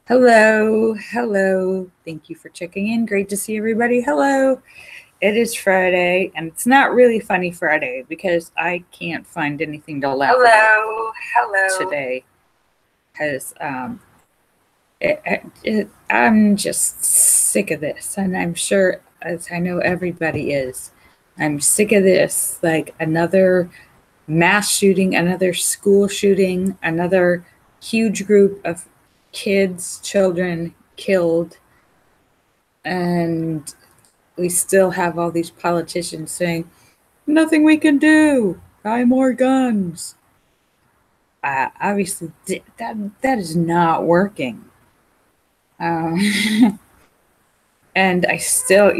Hello, hello. Thank you for checking in. Great to see everybody. Hello. It is Friday, and it's not really funny Friday because I can't find anything to laugh about today. Because I'm just sick of this, and I'm sure, as I know everybody is, I'm sick of this. Like another mass shooting, another school shooting, another huge group of kids, children killed. And we still have all these politicians saying, nothing we can do, buy more guns. Obviously, that is not working. And I still,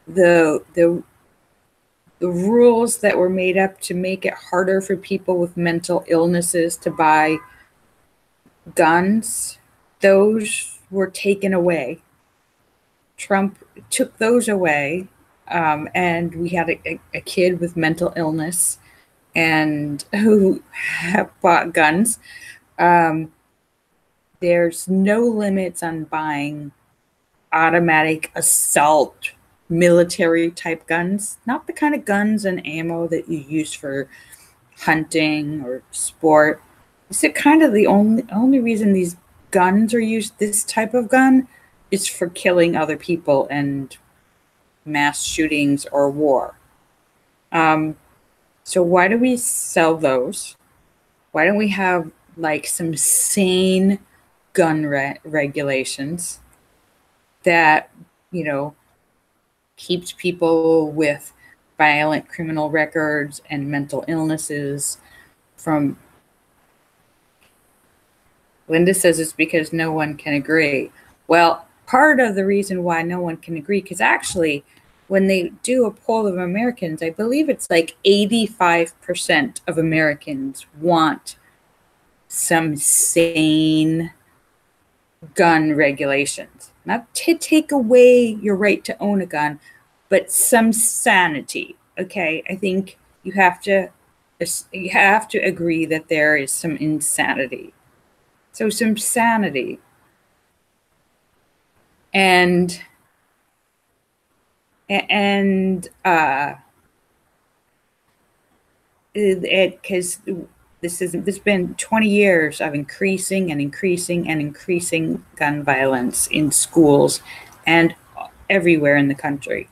the rules that were made up to make it harder for people with mental illnesses to buy guns, those were taken away. Trump took those away, and we had a kid with mental illness and who bought guns. There's no limits on buying automatic assault military type guns, not the kind of guns and ammo that you use for hunting or sport. Is it kind of the only reason these guns are used, this type of gun, is for killing other people and mass shootings or war. So why do we sell those? Why don't we have like some sane gun regulations that, keeps people with violent criminal records and mental illnesses from... Linda says it's because no one can agree. Well, part of the reason why no one can agree, because actually when they do a poll of Americans, I believe it's like 85% of Americans want some sane gun regulations. Not to take away your right to own a gun, but some sanity. Okay, I think you have to agree that there is some insanity. So some sanity. And because this has been 20 years of increasing gun violence in schools and everywhere in the country.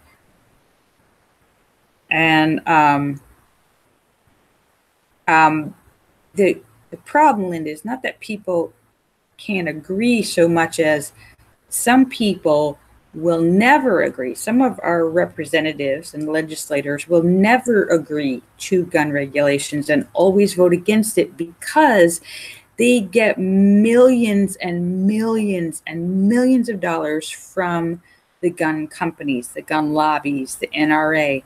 And the problem, Linda, is not that people can't agree so much as some people will never agree. Some of our representatives and legislators will never agree to gun regulations and always vote against it because they get millions and millions and millions of dollars from the gun companies, the gun lobbies, the NRA.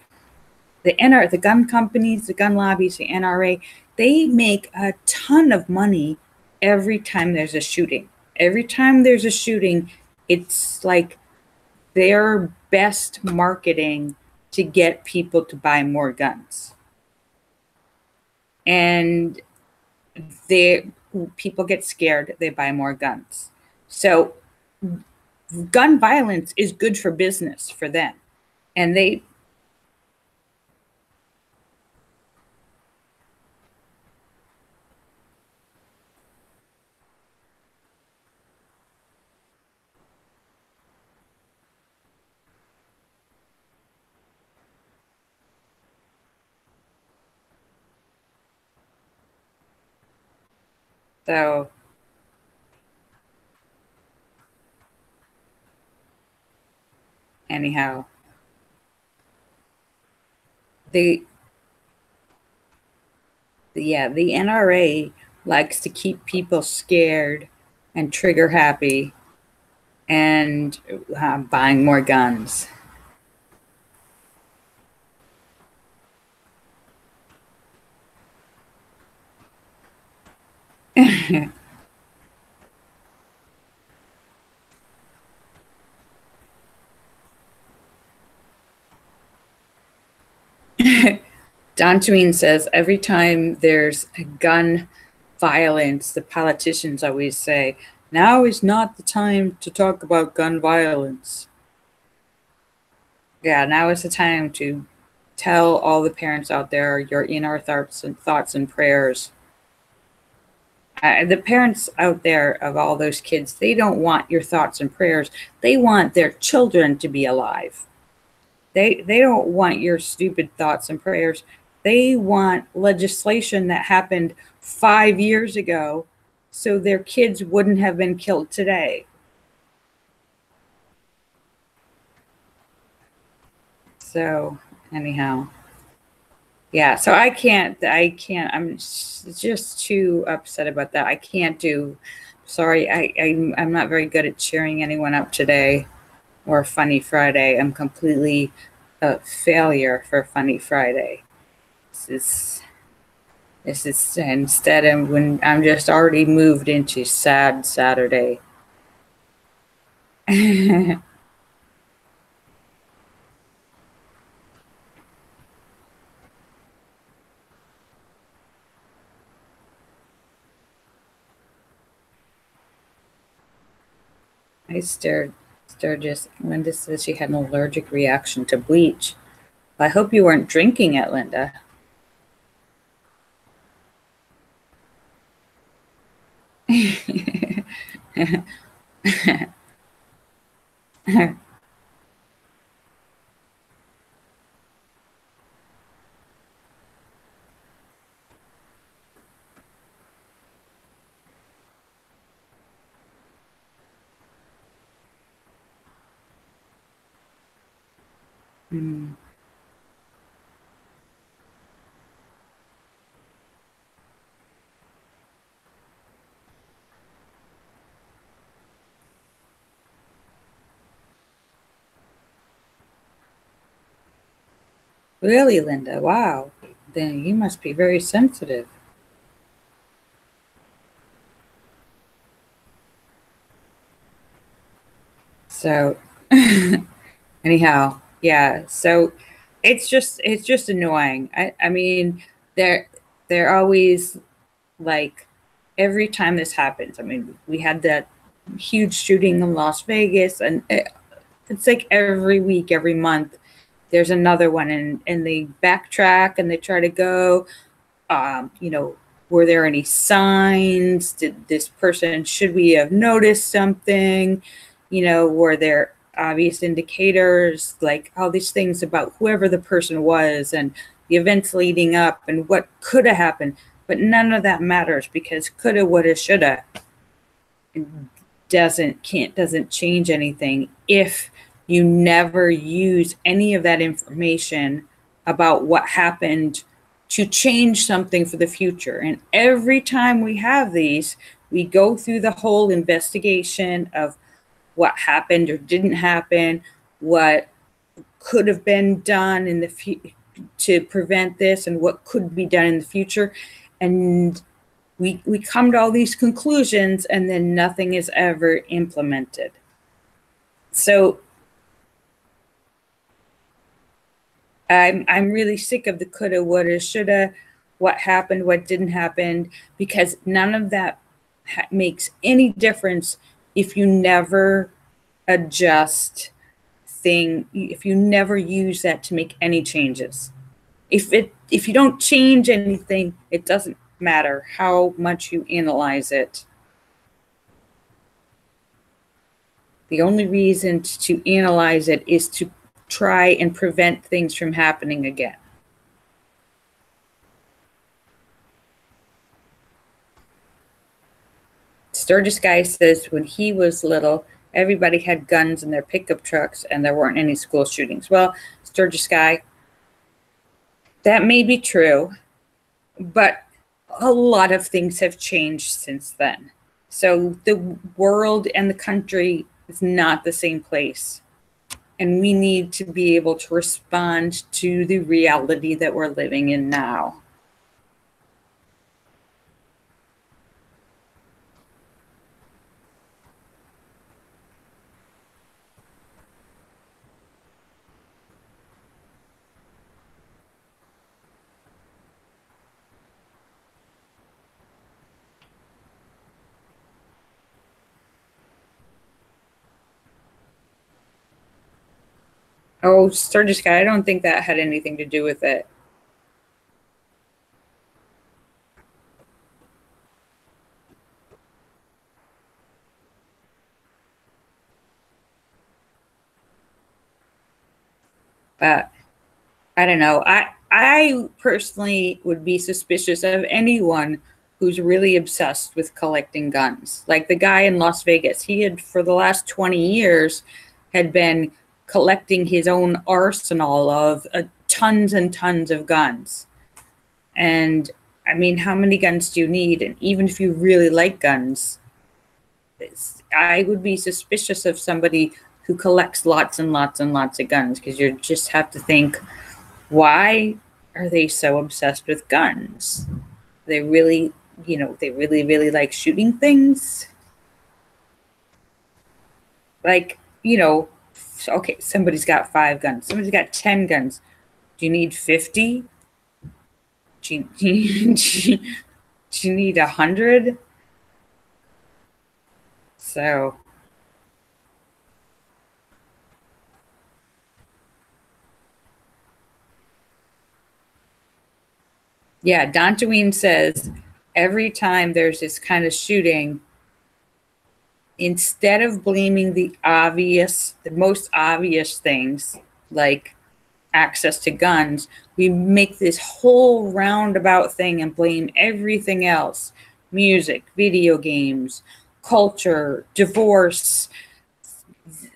The gun companies, the gun lobbies, the NRA, they make a ton of money every time there's a shooting. Every time there's a shooting, it's like their best marketing to get people to buy more guns. And people get scared, they buy more guns. So gun violence is good for business for them. And they... So anyhow, the NRA likes to keep people scared and trigger happy and buying more guns. Don Tween says, every time there's a gun violence, the politicians always say, Now is not the time to talk about gun violence. Yeah, now is the time to tell all the parents out there you're in our thoughts and prayers. The parents out there of all those kids, they don't want your thoughts and prayers. They want their children to be alive. They don't want your stupid thoughts and prayers. They want legislation that happened 5 years ago so their kids wouldn't have been killed today. So anyhow, yeah, so I'm just too upset about that. I can't do, sorry, I'm not very good at cheering anyone up today or Funny Friday. I'm completely a failure for Funny Friday. This is, this is instead of when I'm just already moved into sad Saturday. Linda says she had an allergic reaction to bleach. I hope you weren't drinking it, Linda. Mm. Really, Linda? Wow. Then you must be very sensitive. So, anyhow, yeah. So, it's just annoying. I mean, they're they're always like every time this happens. I mean, we had that huge shooting in Las Vegas, and it's like every week, every month, there's another one, and they backtrack and they try to go. You know, were there any signs? Did this person, should we have noticed something? You know, were there obvious indicators, like all these things about whoever the person was and the events leading up and what could have happened? But none of that matters because coulda, woulda, shoulda doesn't change anything if you never use any of that information about what happened to change something for the future. And every time we have these, we go through the whole investigation of what happened or didn't happen, what could have been done in to prevent this, and what could be done in the future. And we come to all these conclusions, and then nothing is ever implemented. So I'm really sick of the coulda, woulda, shoulda, what happened, what didn't happen, because none of that makes any difference if you never adjust if you never use that to make any changes. If you don't change anything, it doesn't matter how much you analyze it. The only reason to analyze it is to try and prevent things from happening again. Sturgis Guy says when he was little, everybody had guns in their pickup trucks and there weren't any school shootings. Well, Sturgis Guy, that may be true, but a lot of things have changed since then. So the world and the country is not the same place. And we need to be able to respond to the reality that we're living in now. Oh, Sturgis Sky, I don't think that had anything to do with it. But I don't know. I personally would be suspicious of anyone who's really obsessed with collecting guns. Like the guy in Las Vegas, he had for the last 20 years had been collecting his own arsenal of tons and tons of guns. And I mean, how many guns do you need? And even if you really like guns, I would be suspicious of somebody who collects lots and lots and lots of guns, because you just have to think, why are they so obsessed with guns? They really, they really, really like shooting things. Like, okay, somebody's got 5 guns, somebody's got 10 guns. Do you need 50? Do you need 100? So, yeah, Dantooine says every time there's this kind of shooting, instead of blaming the most obvious things like access to guns, we make this whole roundabout thing and blame everything else: music, video games, culture, divorce,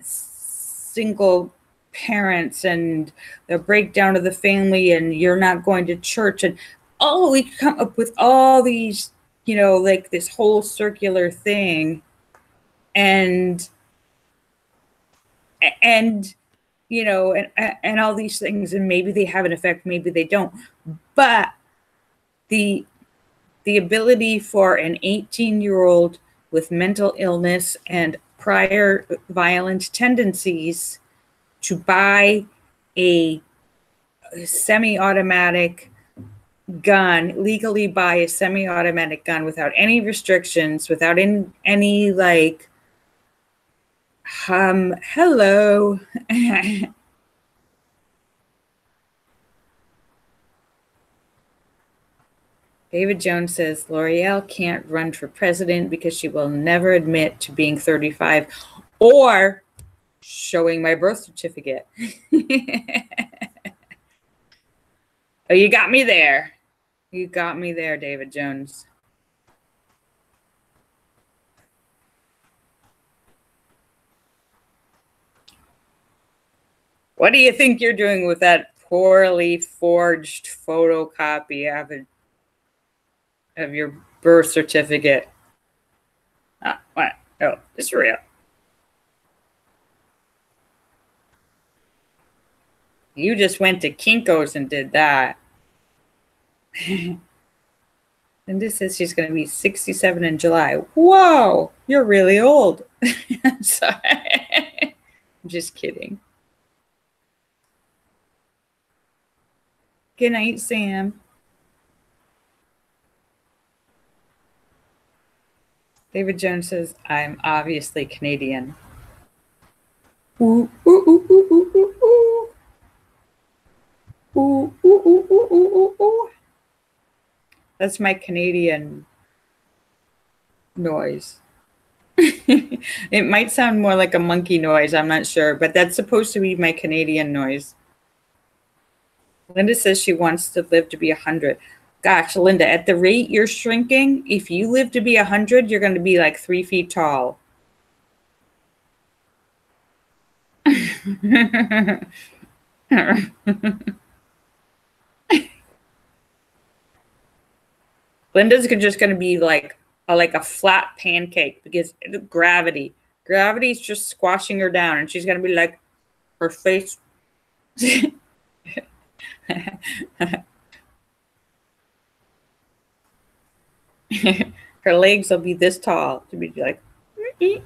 single parents, and the breakdown of the family, and you're not going to church. And we come up with all these, like this whole circular thing. And and and all these things, and maybe they have an effect, maybe they don't, but the ability for an 18-year-old with mental illness and prior violent tendencies to buy a semi-automatic gun, legally buy a semi-automatic gun without any restrictions, without any like hello. David Jones says Lorielle can't run for president because she will never admit to being 35 or showing my birth certificate. Oh, you got me there. You got me there, David Jones. What do you think you're doing with that poorly forged photocopy of your birth certificate? What? Oh, it's real. You just went to Kinko's and did that. And this says she's going to be 67 in July. Whoa, you're really old. Sorry. I'm just kidding. Good night, Sam. David Jones says, I'm obviously Canadian. Ooh, ooh, ooh, ooh, ooh, ooh, ooh. Ooh, ooh, ooh, ooh, ooh, ooh. That's my Canadian noise. It might sound more like a monkey noise, I'm not sure, but that's supposed to be my Canadian noise. Linda says she wants to live to be 100. Gosh, Linda, at the rate you're shrinking, if you live to be 100, you're going to be like 3 feet tall. Linda's just going to be like a flat pancake because gravity's just squashing her down, and she's going to be like, her face. Her legs will be this tall to be like, hey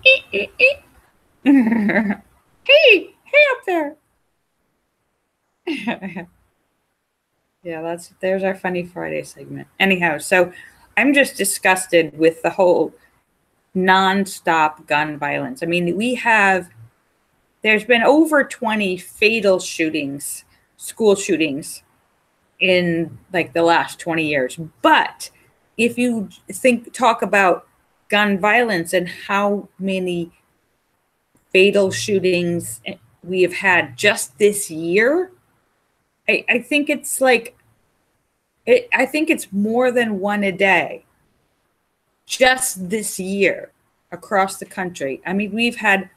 up there. Yeah, there's our Funny Friday segment. Anyhow, so I'm just disgusted with the whole nonstop gun violence. I mean, we have there's been over 20 fatal shootings, school shootings in like the last 20 years. But if you talk about gun violence and how many fatal shootings we have had just this year, I think it's like, I think it's more than one a day just this year across the country. I mean, we've had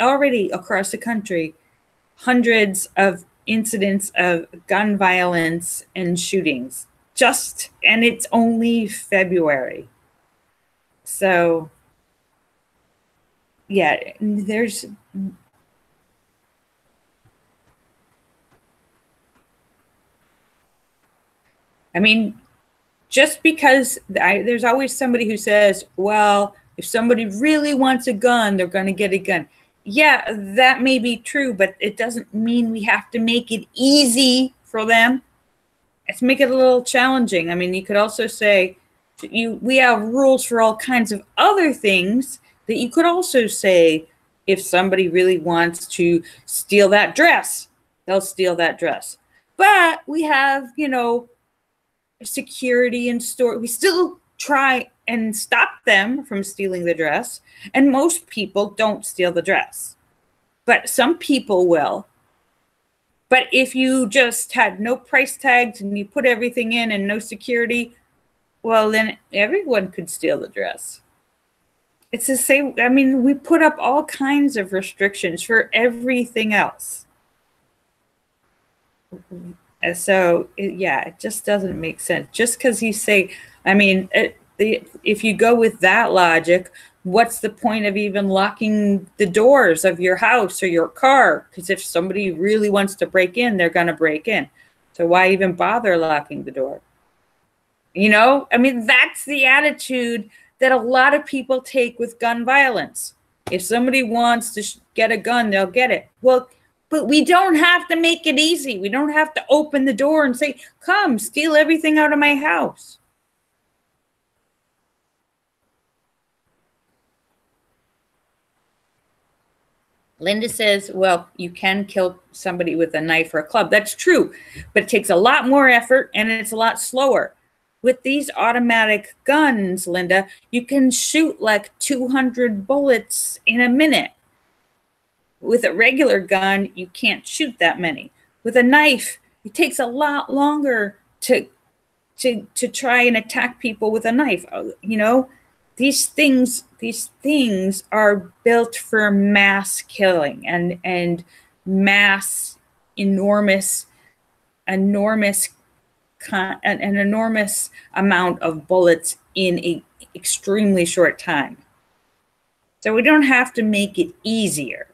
already across the country hundreds of incidents of gun violence and shootings and it's only February. So yeah, I mean, just because there's always somebody who says, well, if somebody really wants a gun, they're going to get a gun. Yeah, that may be true, but it doesn't mean we have to make it easy for them. Let's make it a little challenging. I mean, you could also say we have rules for all kinds of other things that you could also say, if somebody really wants to steal that dress, they'll steal that dress. But we have, security in store. We still try and stop them from stealing the dress. And most people don't steal the dress, but some people will. But if you just had no price tags and you put everything in and no security, well, then everyone could steal the dress. It's the same. I mean, we put up all kinds of restrictions for everything else. So, it just doesn't make sense. Just because you say, I mean, if you go with that logic, what's the point of even locking the doors of your house or your car? Because if somebody really wants to break in, they're going to break in. So why even bother locking the door? I mean, that's the attitude that a lot of people take with gun violence. If somebody wants to get a gun, they'll get it. Well, but we don't have to make it easy. We don't have to open the door and say, come, steal everything out of my house. Linda says, well, you can kill somebody with a knife or a club. That's true, but it takes a lot more effort and it's a lot slower. With these automatic guns, Linda, you can shoot like 200 bullets in a minute. With a regular gun, you can't shoot that many. With a knife, it takes a lot longer to try and attack people with a knife. These things are built for mass killing and mass an enormous amount of bullets in an extremely short time. So we don't have to make it easier.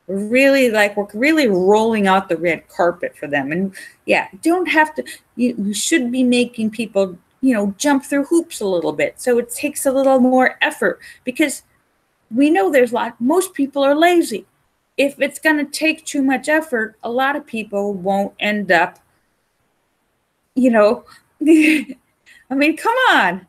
We're really rolling out the red carpet for them. And don't have to, you should be making people, jump through hoops a little bit. So it takes a little more effort because we know most people are lazy. If it's going to take too much effort, a lot of people won't end up, I mean, come on.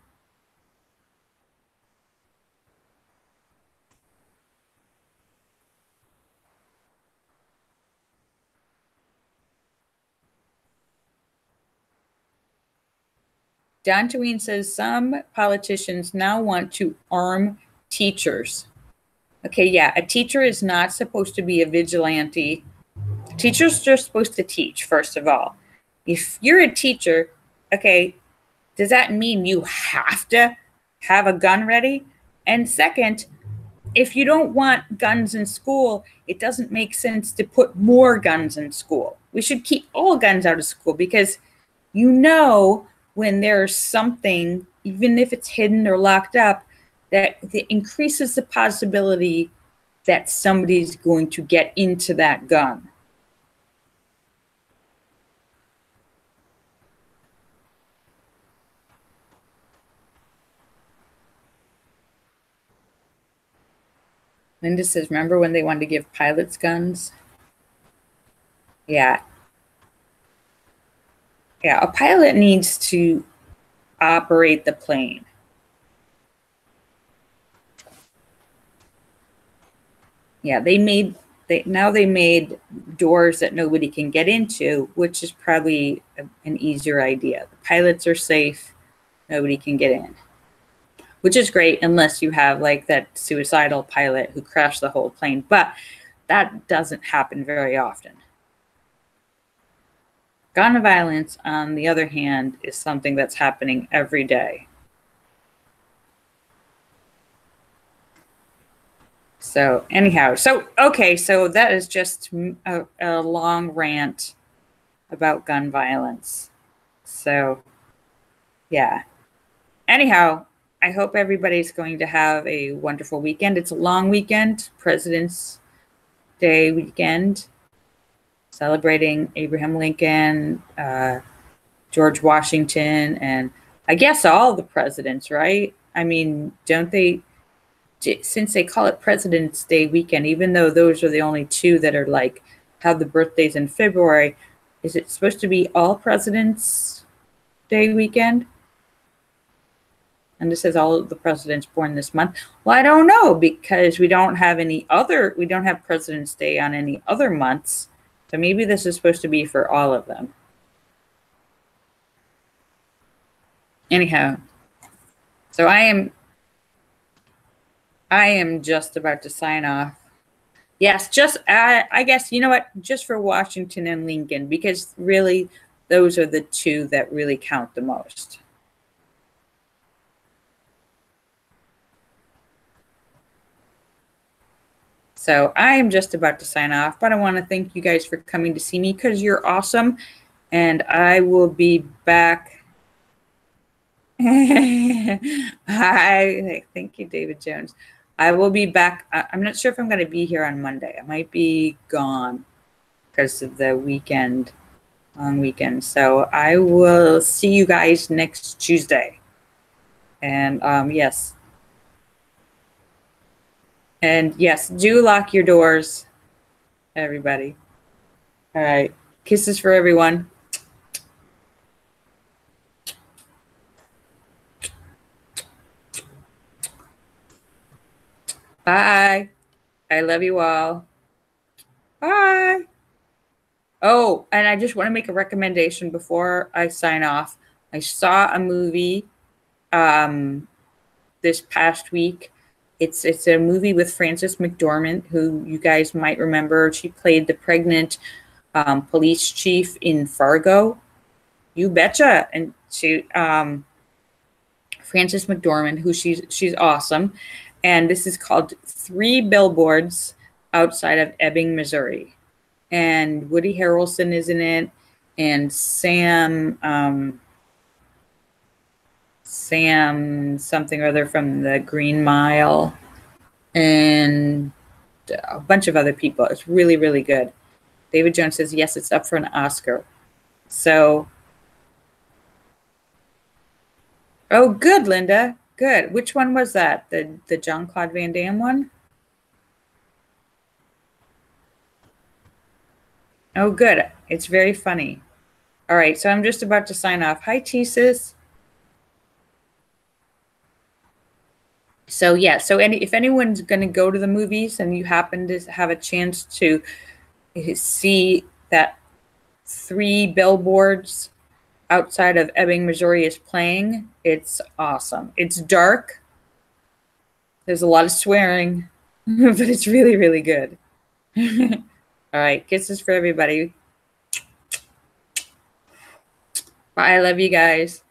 Don Taween says some politicians now want to arm teachers. Okay, yeah, a teacher is not supposed to be a vigilante. Teachers are supposed to teach, first of all. If you're a teacher, okay, does that mean you have to have a gun ready? And second, if you don't want guns in school, it doesn't make sense to put more guns in school. We should keep all guns out of school because when there's something, even if it's hidden or locked up, that increases the possibility that somebody's going to get into that gun. Linda says, remember when they wanted to give pilots guns? Yeah. Yeah, a pilot needs to operate the plane. Yeah, they made doors that nobody can get into, which is probably an easier idea. The pilots are safe, nobody can get in, which is great unless you have like that suicidal pilot who crashed the whole plane. But that doesn't happen very often. Gun violence, on the other hand, is something that's happening every day. So anyhow, okay, so that is just a long rant about gun violence. So yeah. Anyhow, I hope everybody's going to have a wonderful weekend. It's a long weekend, President's Day weekend, celebrating Abraham Lincoln, George Washington, and I guess all the presidents, right? I mean, don't they, since they call it President's Day weekend, even though those are the only two that are like have the birthdays in February, is it supposed to be all President's Day weekend? And this says all of the presidents born this month. Well, I don't know, because we don't have President's Day on any other months. So maybe this is supposed to be for all of them. Anyhow, so I am just about to sign off. Yes, I guess, you know what, just for Washington and Lincoln, because really those are the two that really count the most. So I am just about to sign off, but I want to thank you guys for coming to see me because you're awesome. And I will be back. Hi, thank you, David Jones. I will be back. I'm not sure if I'm going to be here on Monday. I might be gone because of the weekend, long weekend. So I will see you guys next Tuesday. And yes. And yes, do lock your doors, everybody. All right. Kisses for everyone. Bye. I love you all. Bye. Oh, and I just want to make a recommendation before I sign off. I saw a movie this past week. It's a movie with Frances McDormand, who you guys might remember. She played the pregnant police chief in Fargo. You betcha. And she Frances McDormand, who she's awesome. And this is called 3 Billboards Outside of Ebbing, Missouri. And Woody Harrelson is in it, and Sam something or other from the Green Mile, and a bunch of other people. It's really, really good. David Jones says, yes, it's up for an Oscar. So, oh, good, Linda. Good. Which one was that? The Jean-Claude Van Damme one? Oh, good. It's very funny. All right, so I'm just about to sign off. Hi, T-Sis. So, yeah, so if anyone's going to go to the movies and you happen to have a chance to see that 3 Billboards Outside of Ebbing, Missouri is playing, it's awesome. It's dark. There's a lot of swearing, but it's really, really good. All right, kisses for everybody. Bye. I love you guys.